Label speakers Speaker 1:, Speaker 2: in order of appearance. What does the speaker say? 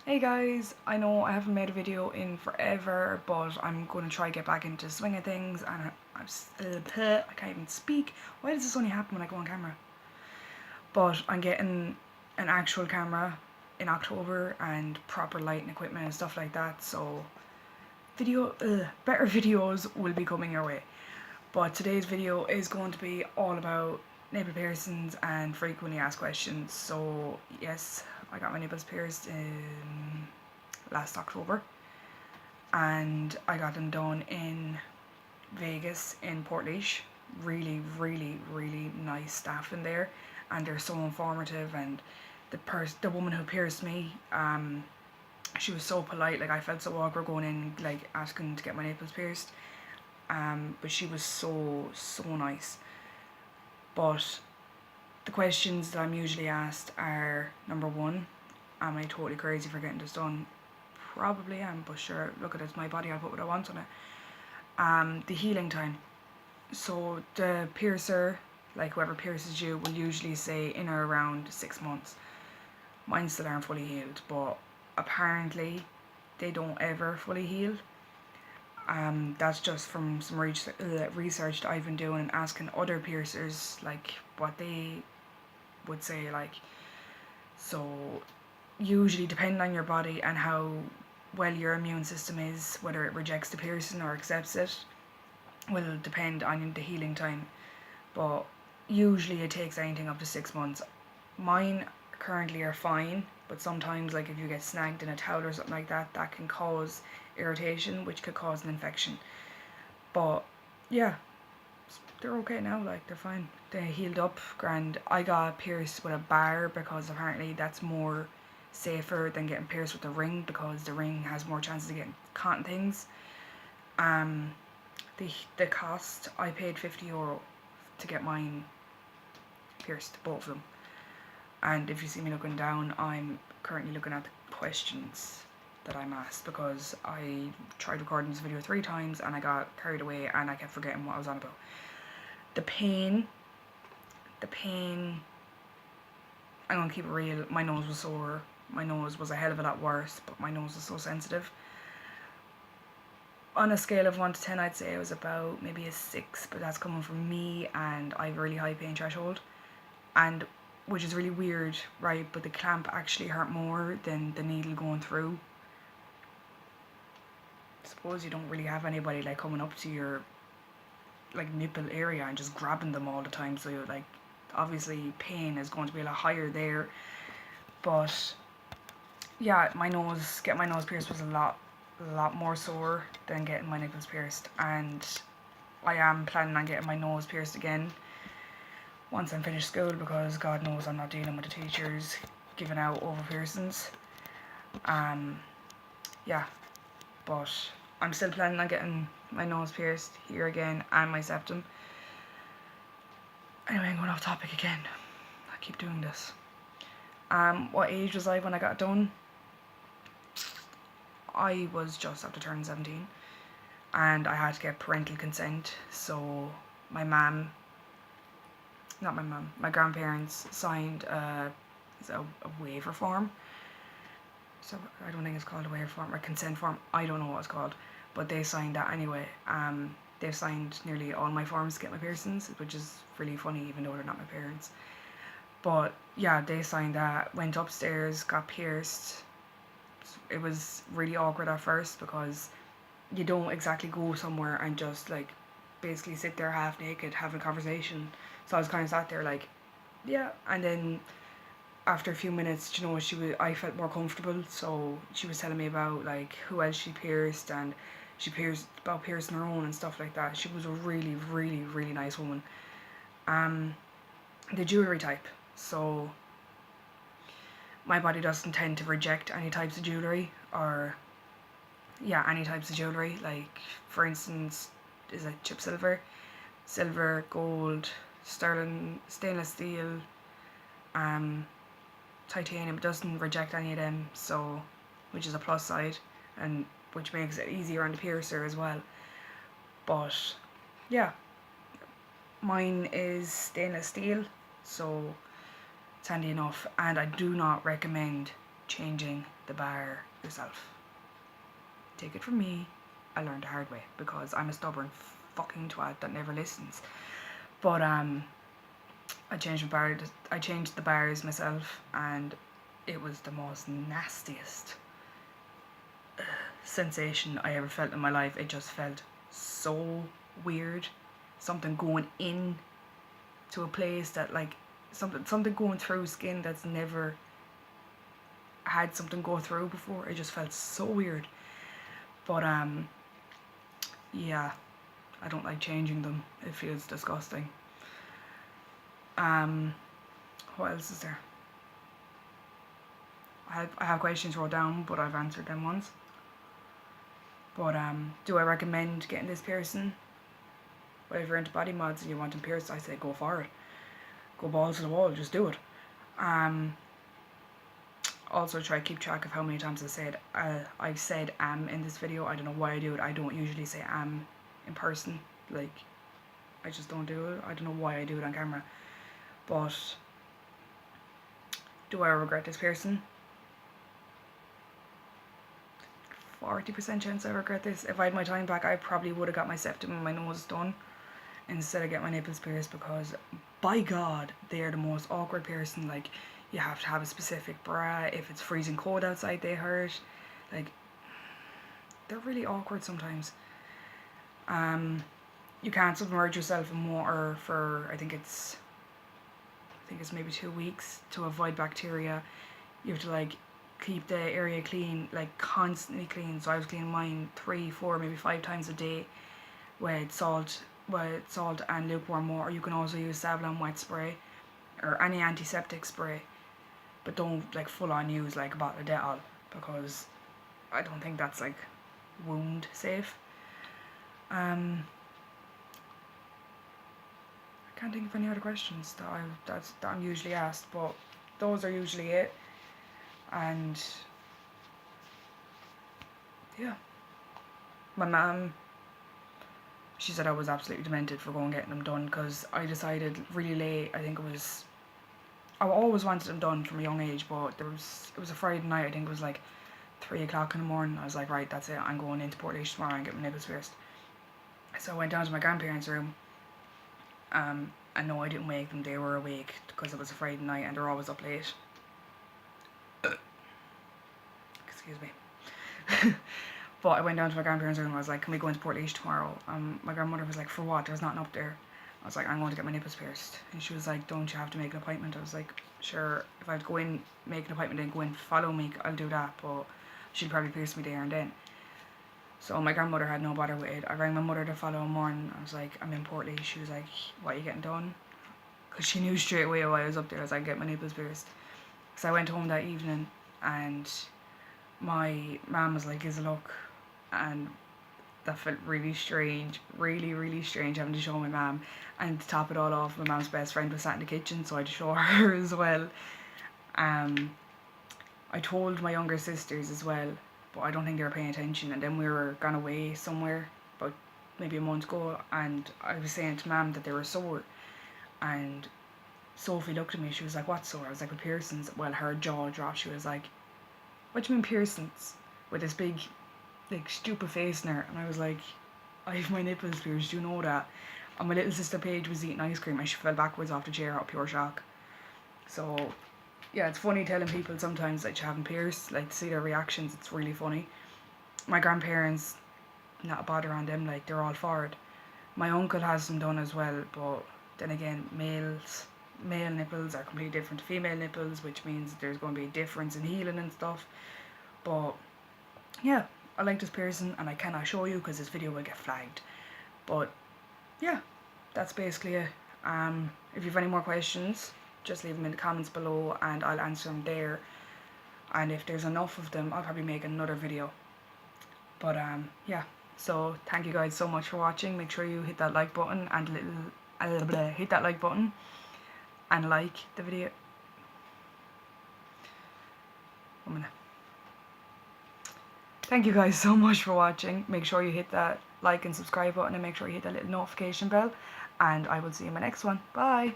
Speaker 1: Hey guys, I know I haven't made a video in forever, but I'm going to try to get back into the swing of things, and I can't even speak. Why does this only happen when I go on camera? But I'm getting an actual camera in October and proper lighting equipment and stuff like that, so better videos will be coming your way. But today's video is going to be all about nipple piercings and frequently asked questions. So yes, I got my nipples pierced in last October, and I got them done in Vegas in Portlaoise. Really, really, really nice staff in there, and they're so informative. And the woman who pierced me, she was so polite. Like, I felt so awkward going in, like, asking to get my nipples pierced. But she was so nice. But the questions that I'm usually asked are, number one, am I totally crazy for getting this done? Probably am, but sure, look at it, it's my body, I'll put what I want on it. The healing time. So the piercer, like whoever pierces you, will usually say in or around 6 months. Mine still aren't fully healed, but apparently they don't ever fully heal. That's just from some research that I've been doing and asking other piercers, like, what they would say, like. So usually, depending on your body and how well your immune system is, whether it rejects the piercing or accepts it, will depend on the healing time. But usually it takes anything up to 6 months. Mine currently are fine, but sometimes, like, if you get snagged in a towel or something like that, that can cause irritation, which could cause an infection. But yeah, they're okay now, like, they're fine. They healed up grand. I got pierced with a bar because apparently that's more safer than getting pierced with a ring, because the ring has more chances of getting caught in things. The cost, I paid €50 to get mine pierced, both of them. And if you see me looking down, I'm currently looking at the questions that I'm asked, because I tried recording this video 3 times and I got carried away and I kept forgetting what I was on about. The pain, I'm gonna keep it real, my nose was sore. My nose was a hell of a lot worse, but my nose was so sensitive. On a scale of 1 to 10, I'd say it was about maybe a 6, but that's coming from me, and I have a really high pain threshold, and which is really weird, right? But the clamp actually hurt more than the needle going through. I suppose you don't really have anybody, like, coming up to your, like, nipple area and just grabbing them all the time, so you're, like, obviously pain is going to be a lot higher there. But yeah, getting my nose pierced was a lot more sore than getting my nipples pierced, and I am planning on getting my nose pierced again once I'm finished school, because God knows I'm not dealing with the teachers giving out over piercings. Yeah, but I'm still planning on getting my nose pierced here again, and my septum. Anyway, I'm going off topic again. I keep doing this. What age was I when I got it done? I was just after turning 17, and I had to get parental consent, so my grandparents signed a waiver form. So I don't think it's called a waiver form or consent form, I don't know what it's called, but they signed that anyway. They've signed nearly all my forms to get my piercings, which is really funny, even though they're not my parents. But yeah, they signed that, went upstairs, got pierced. It was really awkward at first, because you don't exactly go somewhere and just, like, basically sit there half naked having a conversation. So I was kind of sat there like, yeah. And then after a few minutes, I felt more comfortable, so she was telling me about, like, who else she pierced, and she pierced about piercing her own and stuff like that. She was a really, really, really nice woman. The jewellery type. So my body doesn't tend to reject any types of jewellery, or any types of jewellery. Like, for instance, is it chip silver, gold, sterling, stainless steel, titanium. It doesn't reject any of them, so, which is a plus side, and which makes it easier on the piercer as well. But yeah, mine is stainless steel, so it's handy enough, and I do not recommend changing the bar yourself. Take it from me, I learned the hard way because I'm a stubborn fucking twat that never listens. But I changed the bars myself, and it was the most nastiest sensation I ever felt in my life. It just felt so weird. Something going in to a place that, like, something going through skin that's never had something go through before. It just felt so weird. But yeah, I don't like changing them. It feels disgusting. What else is there? I have questions wrote down, but I've answered them once. But do I recommend getting this piercing? Well, if you're into body mods and you want them pierced, I say go for it. Go balls to the wall, just do it. Also try to keep track of how many times I've said in this video. I don't know why I do it. I don't usually say in person. Like, I just don't do it. I don't know why I do it on camera. But do I regret this piercing? 40% chance I regret this. If I had my time back, I probably would have got my septum and my nose done instead of getting my nipples pierced, because by God, they are the most awkward piercing. Like, you have to have a specific bra. If it's freezing cold outside, they hurt. Like, they're really awkward sometimes. You can't submerge yourself in water for, I think it's maybe 2 weeks to avoid bacteria. You have to, like, keep the area clean, like constantly clean. So I was cleaning mine 3, 4, maybe 5 times a day with salt and lukewarm water. You can also use Savlon wet spray or any antiseptic spray, but don't like full on use like a bottle of Dettol, because I don't think that's like wound safe. I can't think of any other questions that I'm usually asked, but those are usually it. And yeah, my mum, she said I was absolutely demented for going and getting them done, because I decided really late. I always wanted them done from a young age, but it was a Friday night. I think it was like 3 o'clock in the morning. I was like, right, that's it, I'm going into Portlaoise tomorrow and get my nipples pierced. So I went down to my grandparents' room. And no, I didn't wake them. They were awake because it was a Friday night and they're always up late. Excuse me. But I went down to my grandparents' room and I was like, can we go into Portlaoise tomorrow? My grandmother was like, for what? There's nothing up there. I was like, I'm going to get my nipples pierced. And she was like, don't you have to make an appointment? I was like, sure, if I have to go in, make an appointment and go in, follow me, I'll do that, but she'd probably pierce me there and then. So my grandmother had no bother with it. I rang my mother the following morning. I was like, I'm in Portlaoise. She was like, what are you getting done? Because she knew straight away why I was up there. I was like, get my nipples pierced. So I went home that evening and my mum was like, is it luck? And that felt really strange, really strange, having to show my mum. And to top it all off, my mum's best friend was sat in the kitchen, so I had to show her as well. I told my younger sisters as well, but I don't think they were paying attention. And then we were gone away somewhere about maybe a month ago, and I was saying to mum that they were sore, and Sophie looked at me. She was like, what's sore? I was like, with piercings. Well, her jaw dropped. She was like, what do you mean piercings? With this big, like, stupid face in her. And I was like, I have my nipples pierced, do you know that? And my little sister Paige was eating ice cream and she fell backwards off the chair out of pure shock. So yeah, it's funny telling people sometimes that you haven't pierced, like, to see their reactions. It's really funny. My grandparents, not a bother on them, like, they're all for it. My uncle has them done as well, but then again, male nipples are completely different to female nipples, which means there's going to be a difference in healing and stuff. But yeah, I like this piercing and I cannot show you because this video will get flagged. But yeah, that's basically it. If you have any more questions, just leave them in the comments below and I'll answer them there. And if there's enough of them, I'll probably make another video. But yeah, so thank you guys so much for watching. Make sure you hit that like button and hit that like button and like the video. 1 minute. Thank you guys so much for watching. Make sure you hit that like and subscribe button and make sure you hit that little notification bell. And I will see you in my next one. Bye.